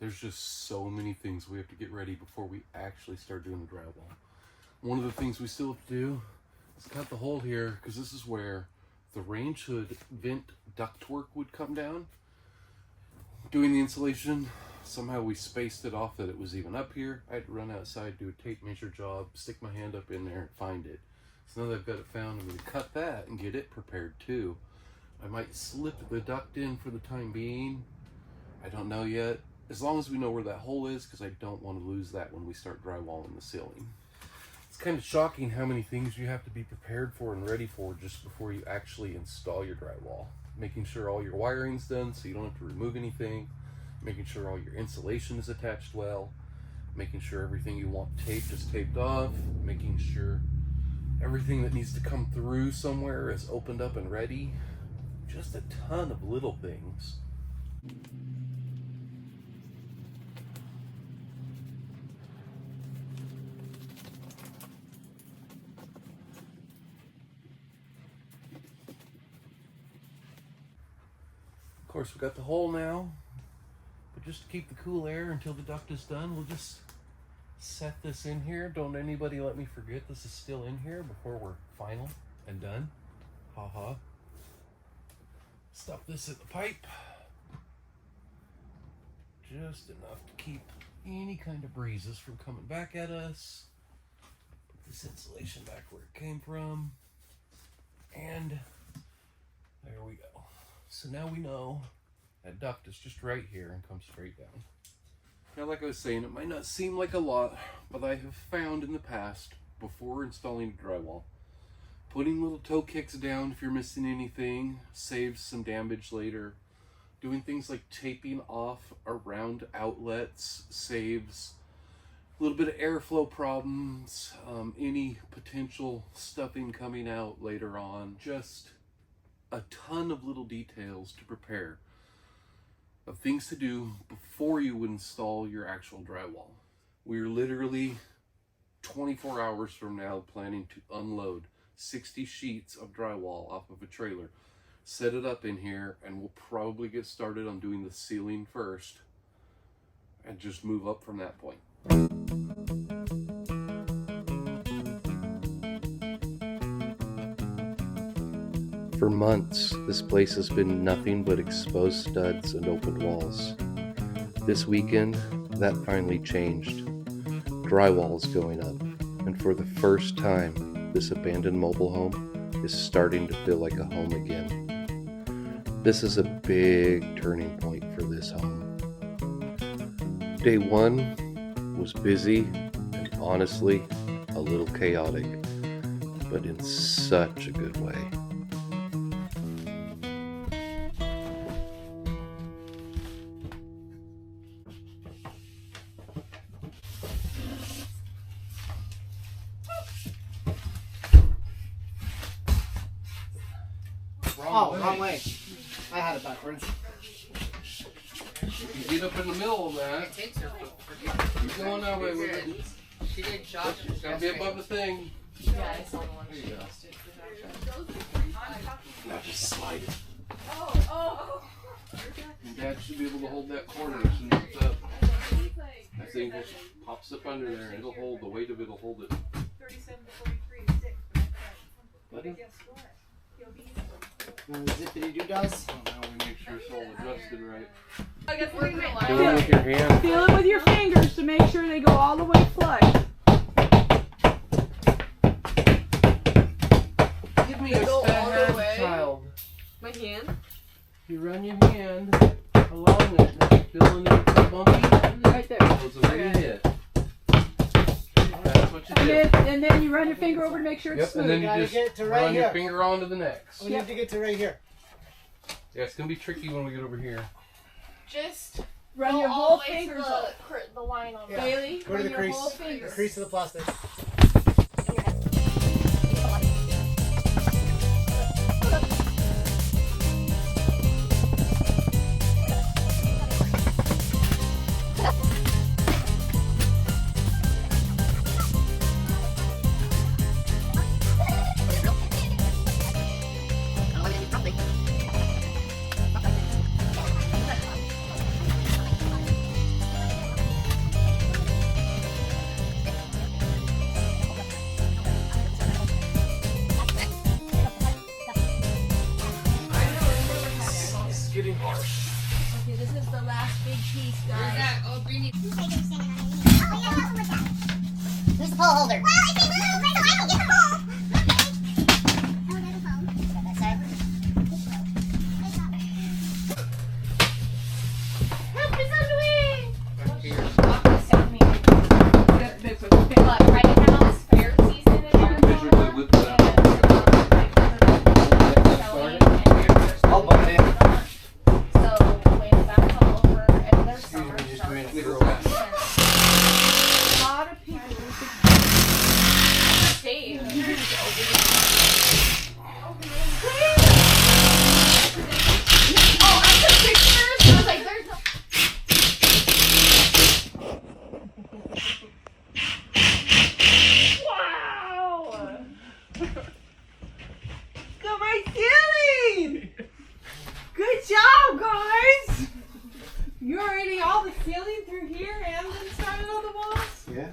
there's just so many things we have to get ready before we actually start doing the drywall. One of the things we still have to do is cut the hole here, because this is where the range hood vent ductwork would come down. Doing the insulation, somehow we spaced it off that it was even up here. I had to run outside, do a tape measure job, stick my hand up in there and find it. So now that I've got it found, I'm going to cut that and get it prepared too. I might slip the duct in for the time being. I don't know yet. As long as we know where that hole is, because I don't want to lose that when we start drywalling the ceiling. It's kind of shocking how many things you have to be prepared for and ready for just before you actually install your drywall. Making sure all your wiring's done so you don't have to remove anything. Making sure all your insulation is attached well. Making sure everything you want taped is taped off. Making sure everything that needs to come through somewhere is opened up and ready. Just a ton of little things. Of course, we got the hole now, but just to keep the cool air until the duct is done, we'll just set this in here. Don't anybody let me forget this is still in here before we're final and done. Ha. Stuff this in the pipe. Just enough to keep any kind of breezes from coming back at us. Put this insulation back where it came from. And there we go. So now we know that duct is just right here and comes straight down. Now, like I was saying, it might not seem like a lot, but I have found in the past, before installing drywall, putting little toe kicks down if you're missing anything saves some damage later. Doing things like taping off around outlets saves a little bit of airflow problems, any potential stuffing coming out later on. Just a ton of little details to prepare of things to do before you would install your actual drywall. We're literally 24 hours from now planning to unload 60 sheets of drywall off of a trailer, set it up in here, and we'll probably get started on doing the ceiling first and just move up from that point. For months, this place has been nothing but exposed studs and open walls. This weekend, that finally changed. Drywall is going up, and for the first time, this abandoned mobile home is starting to feel like a home again. This is a big turning point for this home. Day one was busy and honestly a little chaotic, but in such a good way. Wrong way. I had it backwards. You get up in the middle of that. It takes her. Keep going that way with it. She did Josh. Gotta be above the thing. Yeah, I saw the one There she you go. posted for Josh. Now just slide it. Oh. And Dad should be able to hold that corner as soon as it's up. That thing just pops up under there and it'll hold, the weight of it'll hold it. 37 to 43 6. Buddy? Guess what? He'll be Zippity doo does. So now we make sure it's all adjusted right. I guess we're gonna Do it with your hand. Feel it with your fingers to make sure they go all the way flush. Give me They a go all the stat way? child. My hand? You run your hand along it and it's feeling it bumpy. Right there. Goes the way you hit. That's what you do. And then you run your finger over to make sure it's Yep, smooth. and then you Gotta just get to right run your here. finger onto the next. We need to get to right here. Yeah, it's gonna be tricky when we get over here. just Run go your all whole the way to fingers up. the line on Yeah. Bailey, Go to run the your crease. whole fingers. Crease of the plastic. Big piece, guys. Who's the pole holder? Well, if they move, so I can get the pole. Okay. Oh, there's a pole. Is that that side? Help me, somebody! Back here. What, private house, fair season in Visually Arizona? with that. I'll butt in. So, when that's all over, and there's Excuse summer me, just a starts. minute. A lot of people. Steve. Oh, I took pictures. I was like, there's no. Wow! Got my ceiling! Good job, guys! You already all the ceiling through here and then started on the walls? Yeah.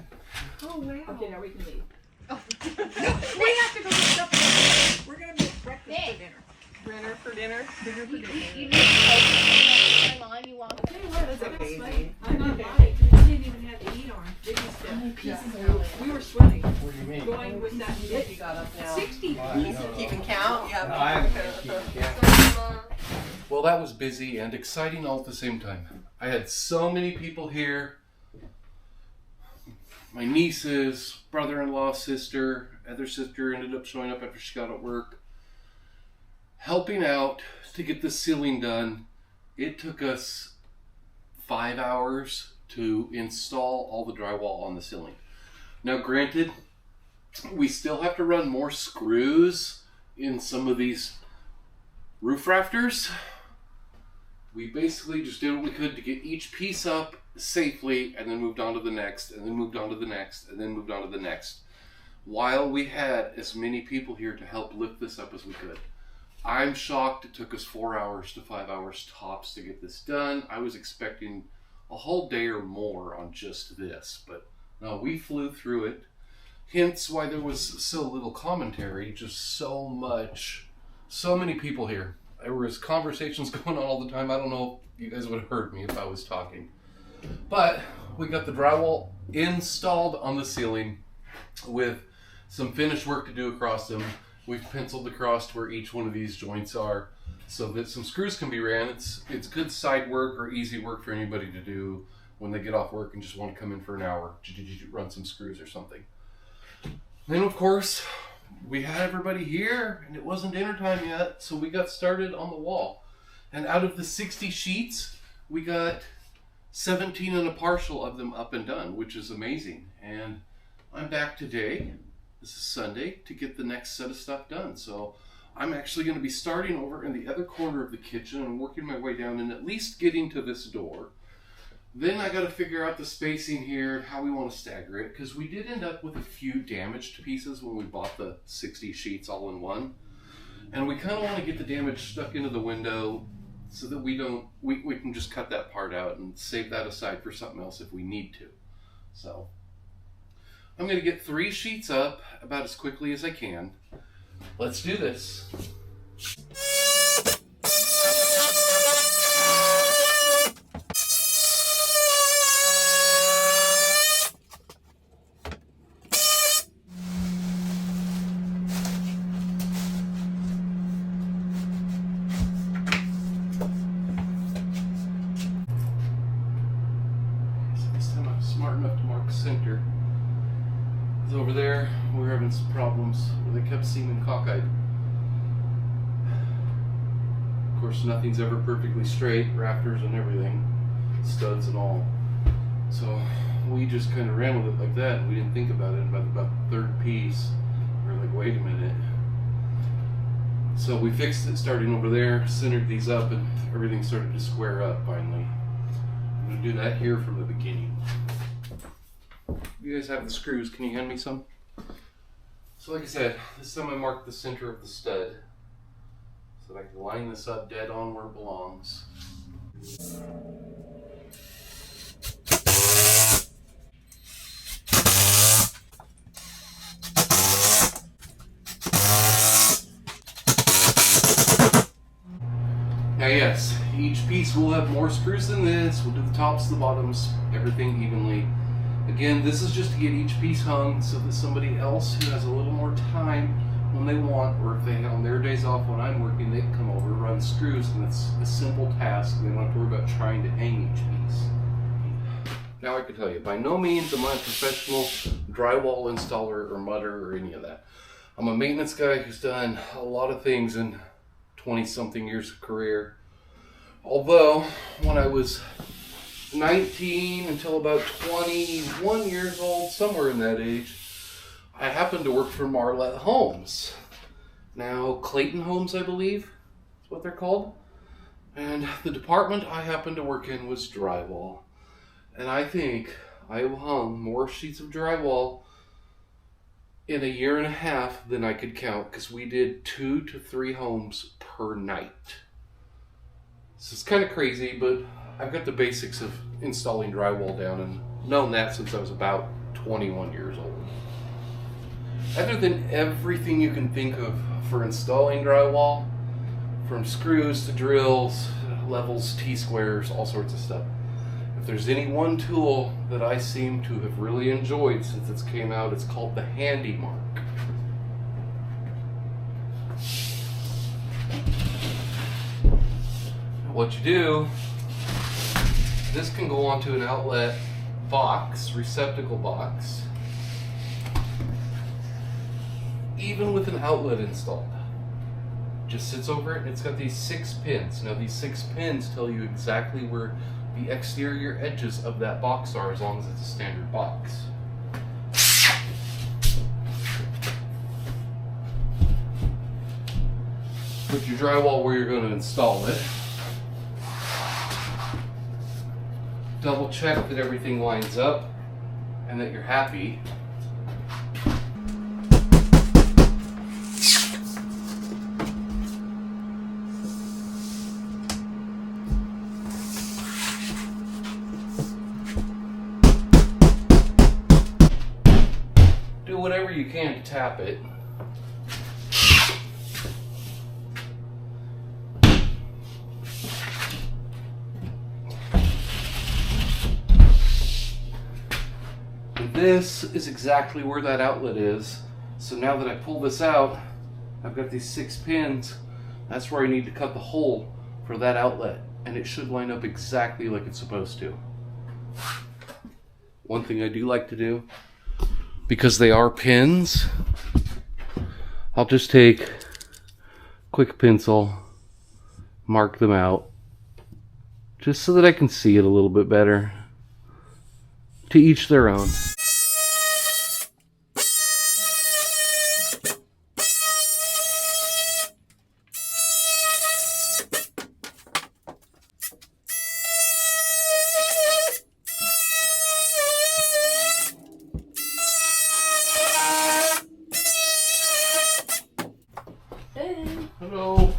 Oh, wow. Okay, now we can leave. We have to go get stuff. We're gonna make breakfast Hey. for dinner. Dinner for dinner. Dinner for dinner. You need to turn on, you want to. That's amazing. I'm not lying. We didn't even have to eat on. They just, we were sweating. What do you mean? Going with that You got up now. 60 Why, pieces. no. Keeping count? Yeah. No, I haven't been keeping count. Well, that was busy and exciting all at the same time. I had so many people here. My nieces, brother-in-law, sister, other sister ended up showing up after she got at work, helping out to get the ceiling done. It took us 5 hours to install all the drywall on the ceiling. Now, granted, we still have to run more screws in some of these roof rafters. We basically just did what we could to get each piece up safely and then moved on to the next and then moved on to the next and then moved on to the next, while we had as many people here to help lift this up as we could. I'm shocked it took us 4 hours to 5 hours tops to get this done. I was expecting a whole day or more on just this, but no, we flew through it. Hence why there was so little commentary, just so many people here. There was conversations going on all the time. I don't know if you guys would have heard me if I was talking. But we got the drywall installed on the ceiling with some finished work to do across them. We've penciled across where each one of these joints are so that some screws can be ran. It's good side work or easy work for anybody to do when they get off work and just want to come in for an hour, run some screws or something. Then, of course, we had everybody here, and it wasn't dinner time yet, so we got started on the wall. And out of the 60 sheets, we got 17 and a partial of them up and done, which is amazing. And I'm back today, this is Sunday, to get the next set of stuff done. So I'm actually going to be starting over in the other corner of the kitchen and working my way down and at least getting to this door. Then I got to figure out the spacing here, how we want to stagger it, because we did end up with a few damaged pieces when we bought the 60 sheets all in one. And we kind of want to get the damage stuck into the window so that we can just cut that part out and save that aside for something else if we need to. So I'm going to get 3 sheets up about as quickly as I can. Let's do this. Smart enough to mark center. Because over there, we were having some problems where they kept seeming cockeyed. Of course, nothing's ever perfectly straight, rafters and everything, studs and all. So we just kind of ran with it like that, and we didn't think about it. About the third piece, we were like, wait a minute. So we fixed it starting over there, centered these up, and everything started to square up finally. I'm going to do that here from the beginning. You guys have the screws, can you hand me some? So like I said, this time I marked the center of the stud so that I can line this up dead on where it belongs. Now yes, each piece piece. We'll have more screws than this. We'll do the tops, the bottoms, everything evenly. Again, this is just to get each piece hung so that somebody else who has a little more time when they want, or if they on their days off when I'm working, they can come over, run screws, and it's a simple task. They don't have to worry about trying to hang each piece. Now I can tell you, by no means am I a professional drywall installer or mudder or any of that. I'm a maintenance guy who's done a lot of things in 20-something years of career. Although, when I was 19 until about 21 years old, somewhere in that age, I happened to work for Marlette Homes. Now, Clayton Homes, I believe, is what they're called. And the department I happened to work in was drywall. And I think I hung more sheets of drywall in a year and a half than I could count, because we did 2 to 3 homes per night. So it's kind of crazy, but I've got the basics of installing drywall down and known that since I was about 21 years old. Other than everything you can think of for installing drywall, from screws to drills, levels, T-squares, all sorts of stuff. If there's any one tool that I seem to have really enjoyed since it's came out, it's called the Handy Mark. What you do, this can go onto an outlet box, receptacle box, even with an outlet installed. Just sits over it, and it's got these 6 pins. Now these 6 pins tell you exactly where the exterior edges of that box are, as long as it's a standard box. Put your drywall where you're going to install it. Double check that everything lines up and that you're happy. Do whatever you can to tap it. This is exactly where that outlet is. So now that I pull this out, I've got these 6 pins. That's where I need to cut the hole for that outlet, and it should line up exactly like it's supposed to. One thing I do like to do, because they are pins, I'll just take a quick pencil, mark them out, just so that I can see it a little bit better. To each their own. Hello.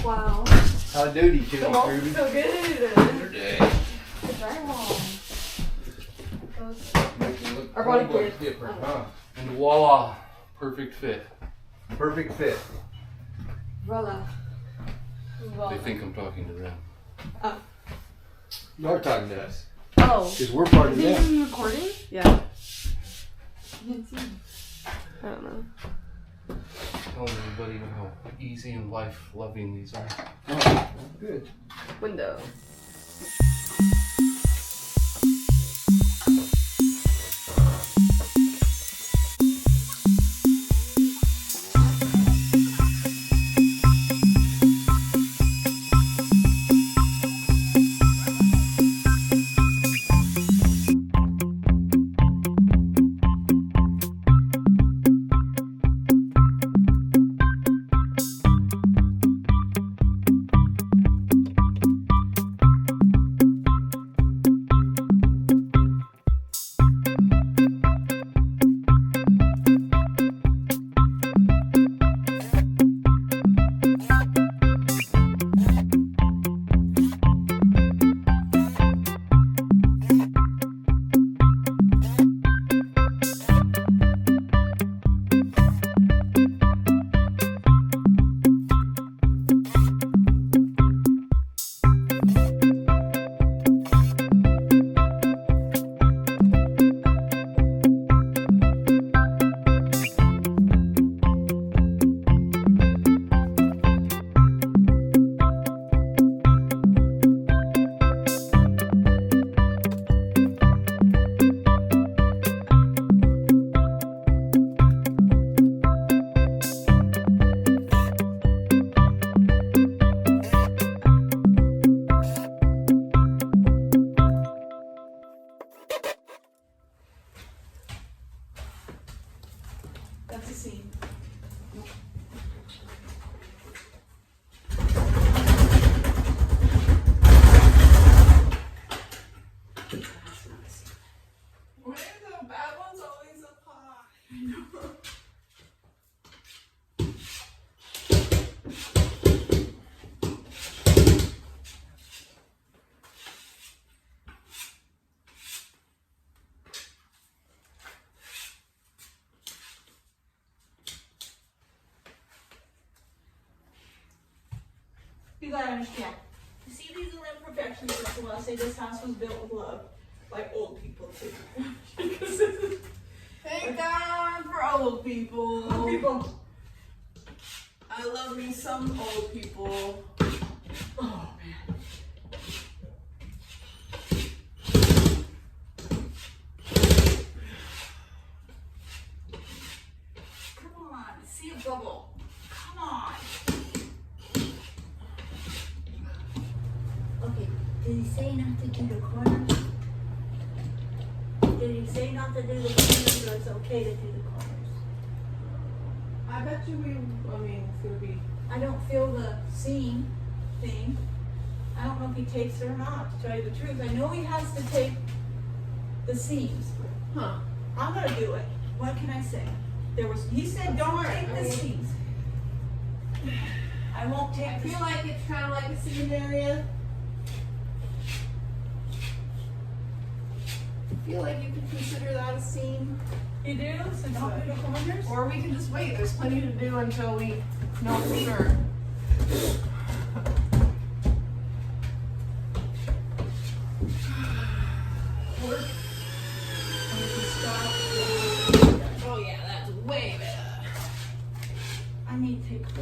Wow. How duty to So Ruby? good. Another day. The drywall. Our body Homeboy's kit. different, huh? And voila, perfect fit. Perfect fit. Voila. They think I'm talking to them. You're talking to us. Oh. Because we're part of Is them. he recording? Yeah. I don't know. Telling everybody how easy and life-loving these are. Oh, good. Window. You gotta understand. You see these little imperfections, that's why I say this house was built with love. Like old people too. Thank God for old people. Old people. I love me some old people. Oh man. Come on, see a bubble. Come on. Okay, did he say not to do the corners? Did he say not to do the corners, or it's okay to do the corners? I bet you it's gonna be. I don't feel the seam thing. I don't know if he takes it or not, to tell you the truth. I know he has to take the seams. Huh. I'm gonna do it. What can I say? He said don't take the seams. I won't take I the feel like it's kind of like a seam area. I feel like you could consider that a seam. You do? So don't do the corners? Or we can just wait. There's plenty to do until we know for sure. Oh yeah, that's way better. I need to take a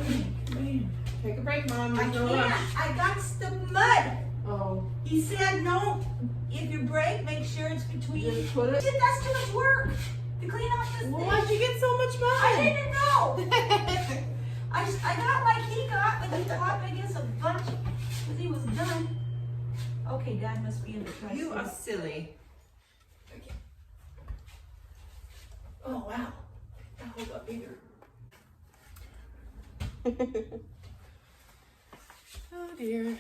break. Take a break, Mom. I There's no rush. can't. I got the mud. Oh. He said no. If you break, make sure it's between. Just put it- That's too much work to clean off this Well, thing. why'd you get so much mud? I didn't know. I got like he got, but he thought I guess a bunch because he was done. Okay, Dad must be in the trust. You are silly. Oh wow, that whole got bigger. Oh dear.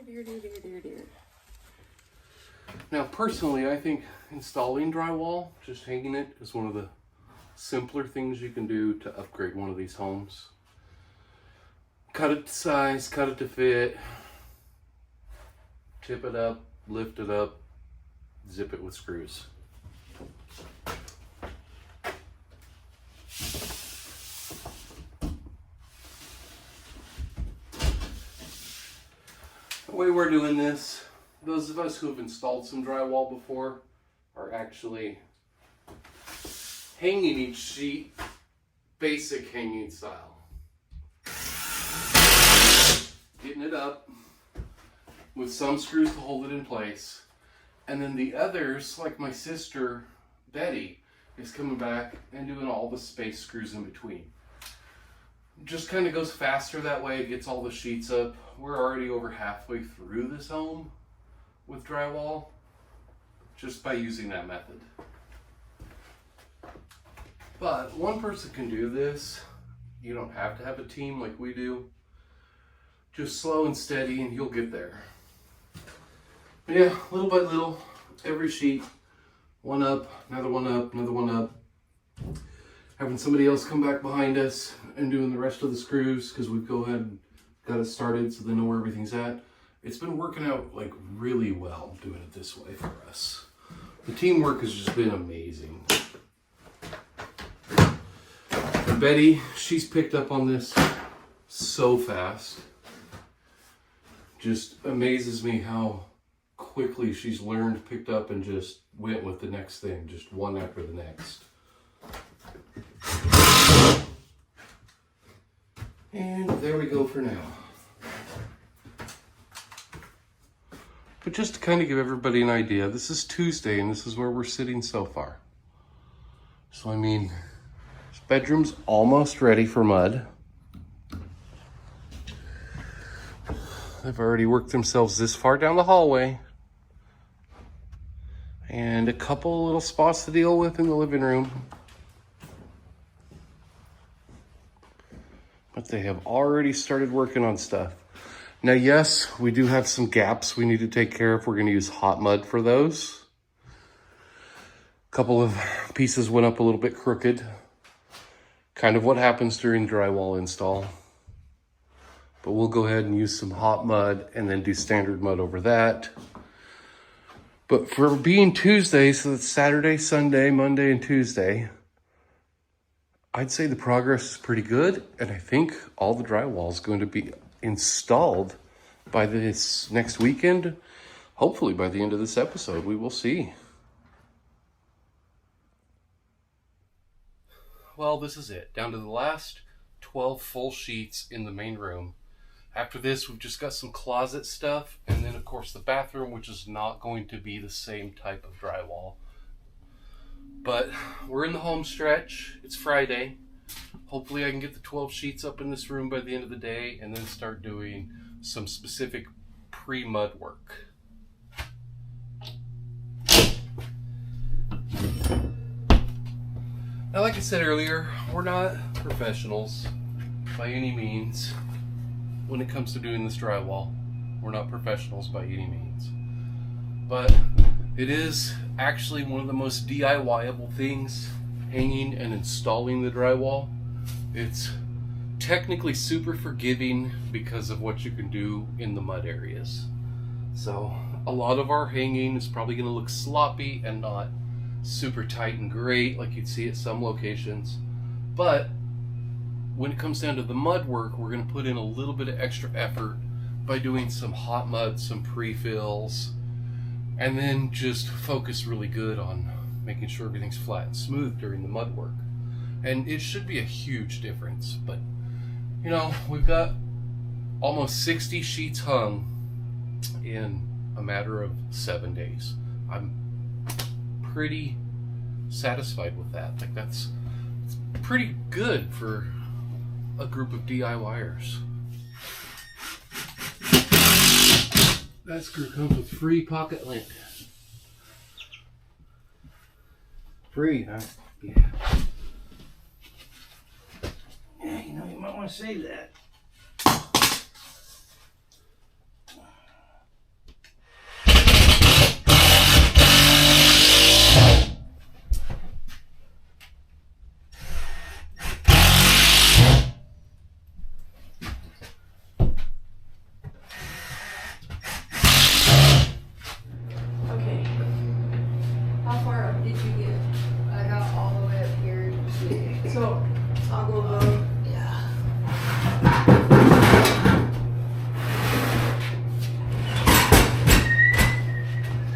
Dear. Now, personally, I think installing drywall, just hanging it, is one of the simpler things you can do to upgrade one of these homes. Cut it to size, cut it to fit, tip it up, lift it up, zip it with screws. The way we're doing this, those of us who have installed some drywall before are actually hanging each sheet basic hanging style. Getting it up with some screws to hold it in place. And then the others, like my sister Betty, is coming back and doing all the space screws in between. Just kind of goes faster that way, it gets all the sheets up. We're already over halfway through this home with drywall just by using that method. But one person can do this. You don't have to have a team like we do. Just slow and steady and you'll get there. But yeah, little by little, every sheet, one up, another one up, another one up. Having somebody else come back behind us and doing the rest of the screws because we've go ahead and got it started so they know where everything's at. It's been working out like really well doing it this way for us. The teamwork has just been amazing. And Betty, she's picked up on this so fast. Just amazes me how quickly she's learned, picked up, and just went with the next thing, just one after the next. And there we go for now. But just to kind of give everybody an idea, this is Tuesday and this is where we're sitting so far. So I mean, this bedroom's almost ready for mud. They've already worked themselves this far down the hallway. And a couple little spots to deal with in the living room. But they have already started working on stuff. Now, yes, we do have some gaps we need to take care of. We're going to use hot mud for those. A couple of pieces went up a little bit crooked. Kind of what happens during drywall install. But we'll go ahead and use some hot mud and then do standard mud over that. But for being Tuesday, so it's Saturday, Sunday, Monday, and Tuesday, I'd say the progress is pretty good. And I think all the drywall is going to be installed by this next weekend. Hopefully by the end of this episode, we will see. Well, this is it. Down to the last 12 full sheets in the main room. After this, we've just got some closet stuff, and then of course the bathroom, which is not going to be the same type of drywall. But we're in the home stretch. It's Friday. Hopefully I can get the 12 sheets up in this room by the end of the day, and then start doing some specific pre-mud work. Now, like I said earlier, we're not professionals by any means when it comes to doing this drywall. We're not professionals by any means. But it is actually one of the most DIY-able things, hanging and installing the drywall. It's technically super forgiving because of what you can do in the mud areas. So a lot of our hanging is probably going to look sloppy and not super tight and great like you'd see at some locations. But when it comes down to the mud work, we're going to put in a little bit of extra effort by doing some hot mud, some pre-fills, and then just focus really good on making sure everything's flat and smooth during the mud work. And it should be a huge difference. But you know, we've got almost 60 sheets hung in a matter of 7 days. I'm pretty satisfied with that. Like, it's pretty good for a group of DIYers. That screw comes with free pocket lint. Free, huh? Yeah. Yeah, you know, you might want to save that. Okay. How far up did you get? I got all the way up here. So, toggle the. Yeah.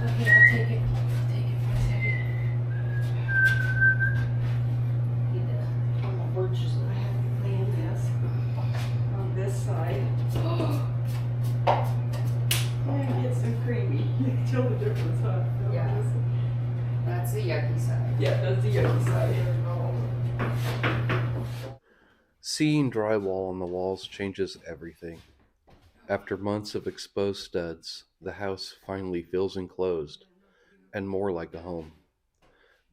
Okay, I'll take it. I'll take it for a second. Need to put my birches in. I have to plan this on this side. Yeah, it gets so creamy. You can tell the difference, huh? Yeah. That's the yucky side. Yeah, that's the yucky side. Seeing drywall on the walls changes everything. After months of exposed studs, the house finally feels enclosed and more like a home.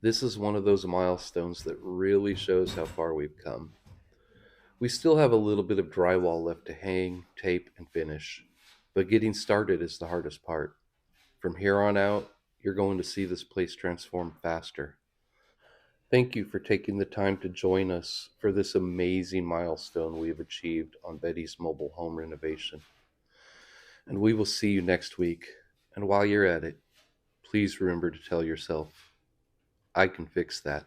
This is one of those milestones that really shows how far we've come. We still have a little bit of drywall left to hang, tape, and finish, but getting started is the hardest part. From here on out, you're going to see this place transform faster. Thank you for taking the time to join us for this amazing milestone we have achieved on Betty's mobile home renovation. And we will see you next week. And while you're at it, please remember to tell yourself, I can fix that.